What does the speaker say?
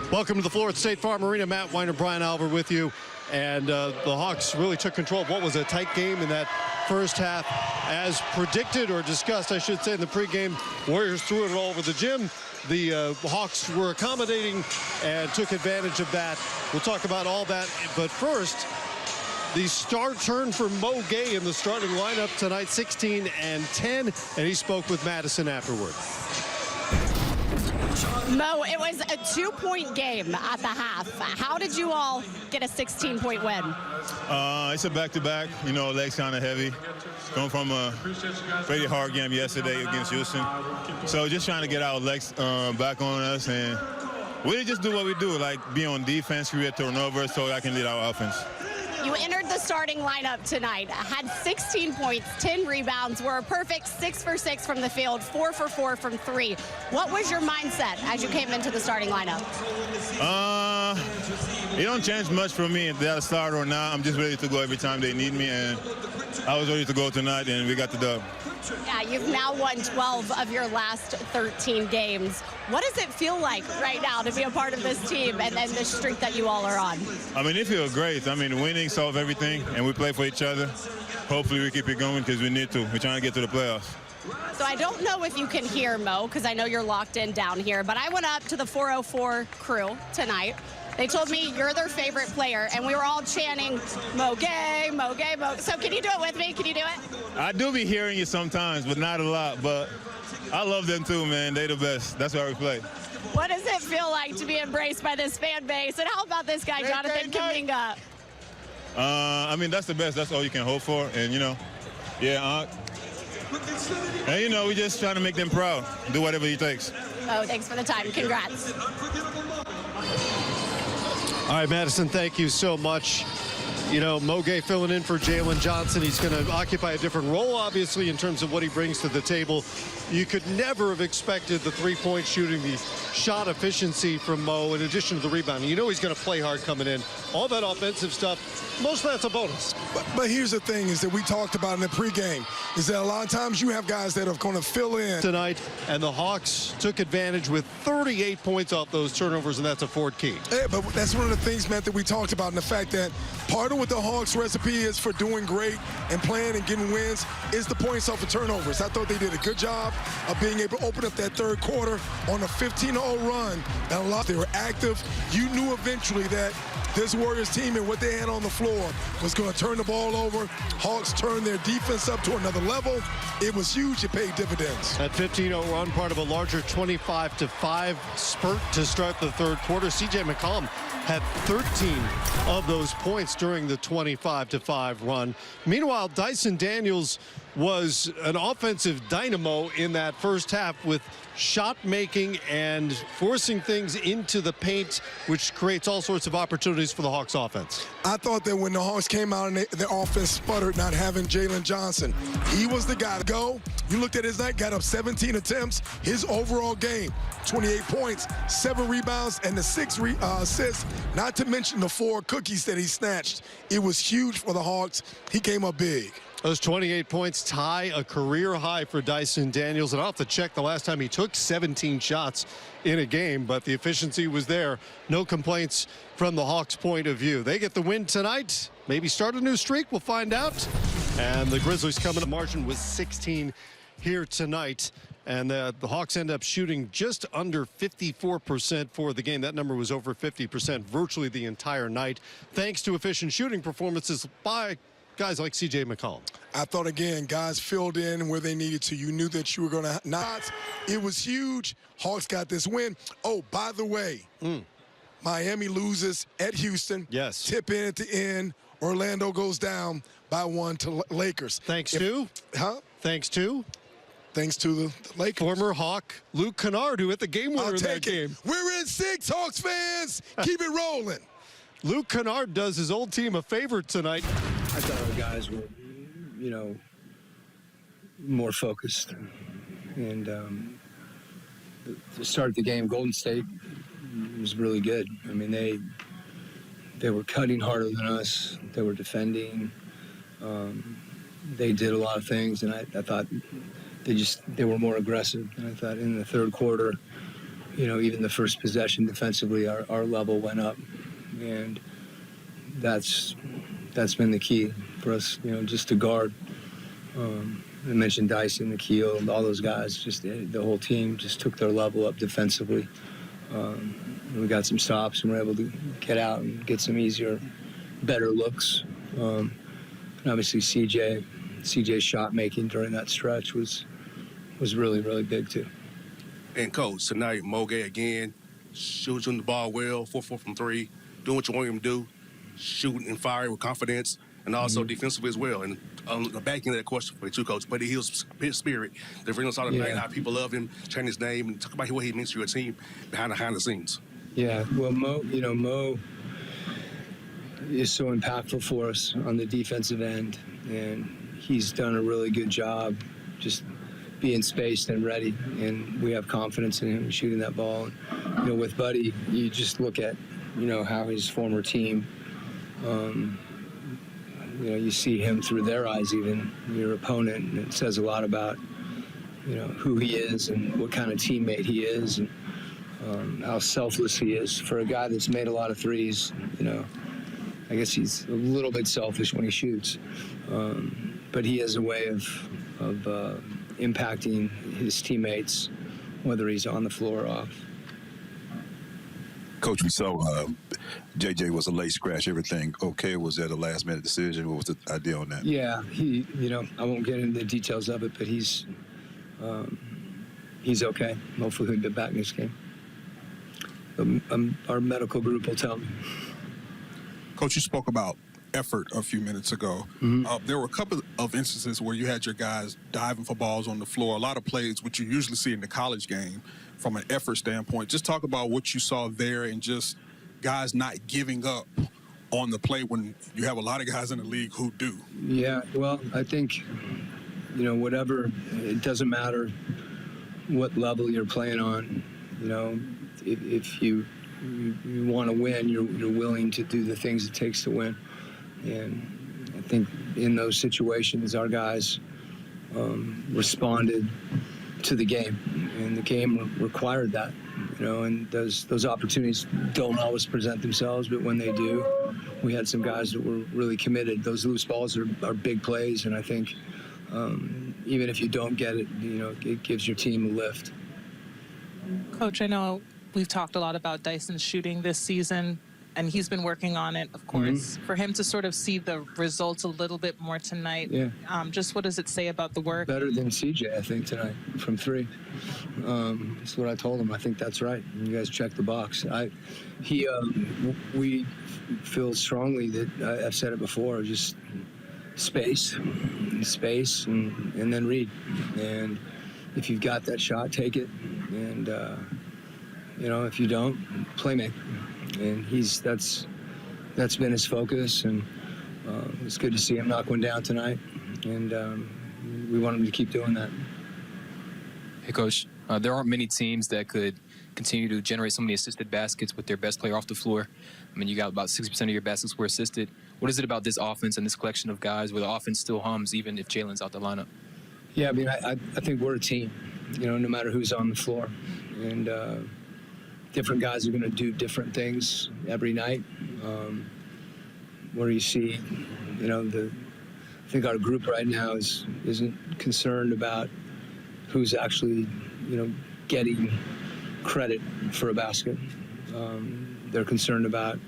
Welcome to the floor at State Farm Arena. Matt Weiner, Brian Alver with you. And the Hawks really took control of what was a tight game in that first half. As predicted, or discussed, I should say, in the pregame, Warriors threw it all over the gym. The Hawks were accommodating and took advantage of that. We'll talk about all that. But first, the start turn for Mo Gay in the starting lineup tonight, 16 and 10. And he spoke with Madison afterward. Mo, it was a 2-point game at the half. How did you all get a 16-point win? It's a back-to-back. You know, legs kind of heavy. Going from a pretty hard game yesterday against Houston. So just trying to get our legs back on us and really just do what we do, like be on defense, create turnovers so I can lead our offense. You entered the starting lineup tonight, had 16 points, 10 rebounds, were a perfect 6 for 6 from the field, 4 for 4 from 3. What was your mindset as you came into the starting lineup? It don't change much for me if they're a starter or not. I'm just ready to go every time they need me, and I was ready to go tonight, and we got the dub. Yeah, you've now won 12 of your last 13 games. What does it feel like right now to be a part of this team and the streak that you all are on? I mean, it feels great. I mean, winning solves everything, and we play for each other. Hopefully we keep it going because we need to. We're trying to get to the playoffs. So I don't know if you can hear, Mo, because I know you're locked in down here, but I went up to the 404 crew tonight. They told me you're their favorite player, and we were all chanting, Mo Gay, Mo Gay, Mo. So can you do it with me? Can you do it? I do be hearing it sometimes, but not a lot. But I love them too, man. They the best. That's why we play. What does it feel like to be embraced by this fan base? And how about this guy, Jonathan Kuminga? I mean, that's the best. That's all you can hope for. And, you know, yeah. And, you know, we just trying to make them proud. Do whatever it takes. Oh, thanks for the time. Congrats. All right, Madison, thank you so much. You know, Mo Gay filling in for Jalen Johnson. He's going to occupy a different role, obviously, in terms of what he brings to the table. You could never have expected the three-point shooting, the shot efficiency from Mo, in addition to the rebounding. You know he's going to play hard coming in. All that offensive stuff, most of that's a bonus. But here's the thing is that we talked about in the pregame, is that a lot of times you have guys that are going to fill in. Tonight, and the Hawks took advantage with 38 points off those turnovers, and that's a fourth key. Yeah, but that's one of the things, Matt, that we talked about, in the fact that part of what the Hawks recipe is for doing great and playing and getting wins is the points off of turnovers. I thought they did a good job of being able to open up that third quarter on a 15-0 run. And a lot, they were active. You knew eventually that this Warriors team and what they had on the floor was going to turn the ball over. Hawks turned their defense up to another level. It was huge. It paid dividends. That 15-0 run, part of a larger 25-5 spurt to start the third quarter. C.J. McCollum had 13 of those points during the 25-5 run. Meanwhile, Dyson Daniels was an offensive dynamo in that first half with shot making and forcing things into the paint, which creates all sorts of opportunities for the Hawks offense. I thought that when the Hawks came out and the offense sputtered not having Jalen Johnson, he was the guy to go. You looked at his night, got up 17 attempts. His overall game, 28 points, 7 rebounds, and the 6 assists, not to mention the 4 cookies that he snatched. It was huge for the Hawks. He came up big. Those 28 points tie a career high for Dyson Daniels. And I'll have to check the last time he took 17 shots in a game, but the efficiency was there. No complaints from the Hawks' point of view. They get the win tonight. Maybe start a new streak. We'll find out. And the Grizzlies coming. The margin was 16 here tonight. And the Hawks end up shooting just under 54% for the game. That number was over 50% virtually the entire night, thanks to efficient shooting performances by guys like C.J. McCollum. I thought, again, guys filled in where they needed to. You knew that you were going to not. It was huge. Hawks got this win. Oh, by the way, Miami loses at Houston. Yes. Tip in at the end. Orlando goes down by 1 to Lakers. Thanks to? Thanks to the Lakers. Former Hawk Luke Kennard, who hit the game winner in that game. We're in 6, Hawks fans. Keep it rolling. Luke Kennard does his old team a favor tonight. I thought our guys were, you know, more focused. And the start of the game, Golden State was really good. I mean, they were cutting harder than us. They were defending. They did a lot of things, and I thought they were more aggressive. And I thought in the third quarter, even the first possession defensively, our level went up, and that's been the key for us, just to guard. I mentioned Dyson, Nikhil, all those guys, just the whole team just took their level up defensively. We got some stops and we're able to get out and get some easier, better looks. And obviously CJ's shot making during that stretch was really, really big too. And Coach, tonight Moge again, shooting the ball well, 4-4 from 3, doing what you want him to do, shooting and firing with confidence, and also defensively as well. And the backing of that question for you too, Coach, but his spirit, the Reynolds out of night, how people love him, change his name, and talk about what he means to your team behind the scenes. Yeah, well, Mo is so impactful for us on the defensive end, and he's done a really good job just being spaced and ready, and we have confidence in him shooting that ball. And, with Buddy, you just look at, how his former team, you see him through their eyes, even your opponent, and it says a lot about, who he is and what kind of teammate he is, and how selfless he is. For a guy that's made a lot of threes, I guess he's a little bit selfish when he shoots, but he has a way of impacting his teammates, whether he's on the floor or off. Coach, we saw JJ was a late scratch. Everything okay? Was that a last-minute decision? What was the idea on that? Yeah, I won't get into the details of it, but he's okay. Hopefully he'll be back next game. Our medical group will tell me. Coach, you spoke about effort a few minutes ago. There were a couple of instances where you had your guys diving for balls on the floor, a lot of plays which you usually see in the college game from an effort standpoint. Just talk about what you saw there and just guys not giving up on the play when you have a lot of guys in the league who do. Yeah, well, I think, whatever, it doesn't matter what level you're playing on, if you want to win, you're willing to do the things it takes to win. And I think in those situations, our guys responded to the game, and the game required that, and those opportunities don't always present themselves, but when they do, we had some guys that were really committed. Those loose balls are big plays, and I think even if you don't get it, it gives your team a lift. Coach, I know we've talked a lot about Dyson's shooting this season, and he's been working on it, of course. For him to sort of see the results a little bit more tonight, just what does it say about the work? Better than CJ, I think, tonight from 3. That's what I told him. I think that's right. You guys check the box. We feel strongly that, I've said it before, just space, and then read. And if you've got that shot, take it. And, if you don't, play make. And that's been his focus, and it's good to see him knock one down tonight, and we want him to keep doing that. Hey, Coach, there aren't many teams that could continue to generate so many assisted baskets with their best player off the floor. I mean, you got about 60% of your baskets were assisted. What is it about this offense and this collection of guys where the offense still hums even if Jalen's out the lineup? Yeah, I mean, I think we're a team, no matter who's on the floor. And different guys are going to do different things every night. Where you see, I think our group right now isn't concerned about who's actually, getting credit for a basket. They're concerned about